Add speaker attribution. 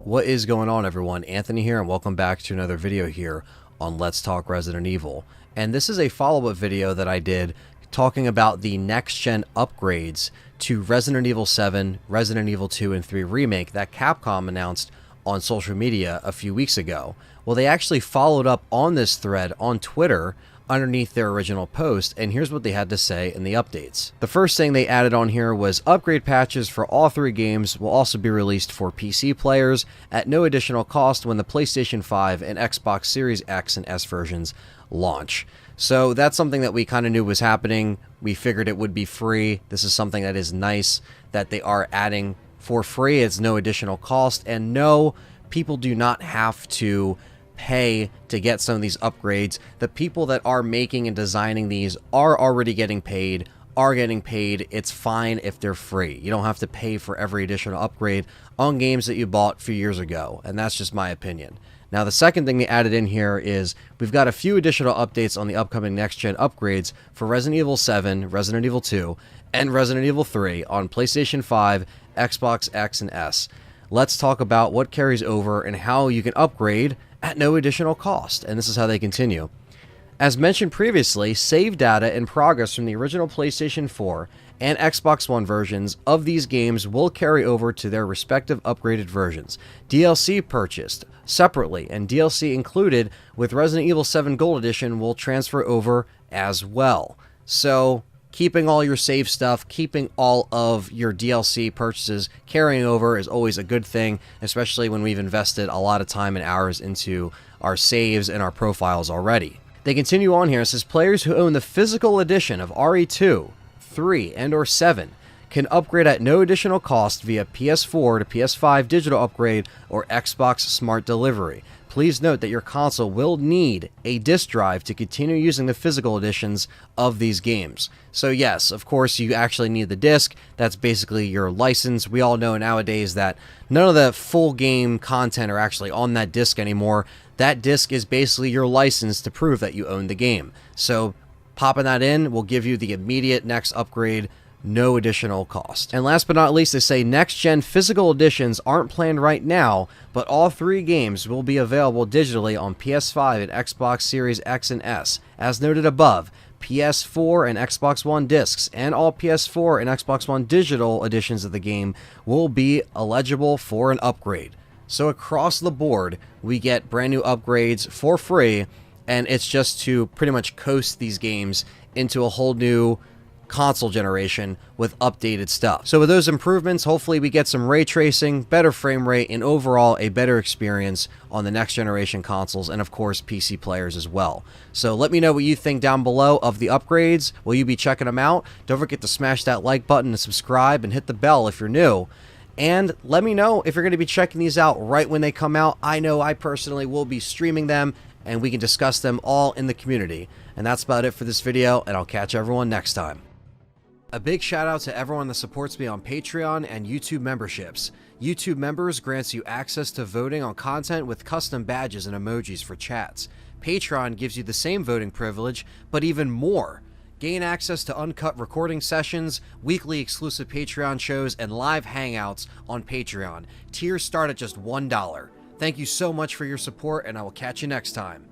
Speaker 1: What is going on, everyone? Anthony here, and welcome back to another video here on Let's Talk Resident Evil. And this is a follow-up video that I did talking about the next-gen upgrades to Resident Evil 7, Resident Evil 2, and 3 Remake that Capcom announced on social media a few weeks ago. Well, they actually followed up on this thread on Twitter underneath their original post, and here's what they had to say in the updates. The first thing they added on here was upgrade patches for all three games will also be released for PC players at no additional cost when the PlayStation 5 and Xbox Series X and S versions launch. So that's something that we kind of knew was happening. We figured it would be free. This is something that is nice that they are adding for free. It's no additional cost, and no, people do not have to pay to get some of these upgrades. The people that are making and designing these are already getting paid, It's fine if they're free. You don't have to pay for every additional upgrade on games that you bought a few years ago, and that's just my opinion. Now, the second thing they added in here is we've got a few additional updates on the upcoming next-gen upgrades for Resident Evil 7, Resident Evil 2, and Resident Evil 3 on PlayStation 5, Xbox X, and S. Let's talk about what carries over and how you can upgrade at no additional cost, and this is how they continue. As mentioned previously, save data and progress from the original PlayStation 4 and Xbox One versions of these games will carry over to their respective upgraded versions. DLC purchased separately and DLC included with Resident Evil 7 Gold Edition will transfer over as well. So, keeping all your save stuff, keeping all of your DLC purchases carrying over is always a good thing, especially when we've invested a lot of time and hours into our saves and our profiles already. They continue on here. It says players who own the physical edition of RE2, 3, and or 7 can upgrade at no additional cost via PS4 to PS5 digital upgrade or Xbox Smart Delivery. Please note that your console will need a disc drive to continue using the physical editions of these games. So yes, of course, you actually need the disc. That's basically your license. We all know nowadays that none of the full game content are actually on that disc anymore. That disc is basically your license to prove that you own the game. So popping that in will give you the immediate next upgrade, no additional cost. And last but not least, they say next-gen physical editions aren't planned right now, but all three games will be available digitally on PS5 and Xbox Series X and S. As noted above, PS4 and Xbox One discs and all PS4 and Xbox One digital editions of the game will be eligible for an upgrade. So across the board, we get brand new upgrades for free, and it's just to pretty much coast these games into a whole new console generation with updated stuff. So with those improvements, hopefully we get some ray tracing, better frame rate, and overall a better experience on the next generation consoles and of course PC players as well. So let me know what you think down below of the upgrades. Will you be checking them out? Don't forget to smash that like button and subscribe and hit the bell if you're new. And let me know if you're going to be checking these out right when they come out. I know I personally will be streaming them, and we can discuss them all in the community. And that's about it for this video, and I'll catch everyone next time. A big shout out to everyone that supports me on Patreon and YouTube memberships. YouTube members grants you access to voting on content with custom badges and emojis for chats. Patreon gives you the same voting privilege, but even more. Gain access to uncut recording sessions, weekly exclusive Patreon shows, and live hangouts on Patreon. Tiers start at just $1. Thank you so much for your support, and I will catch you next time.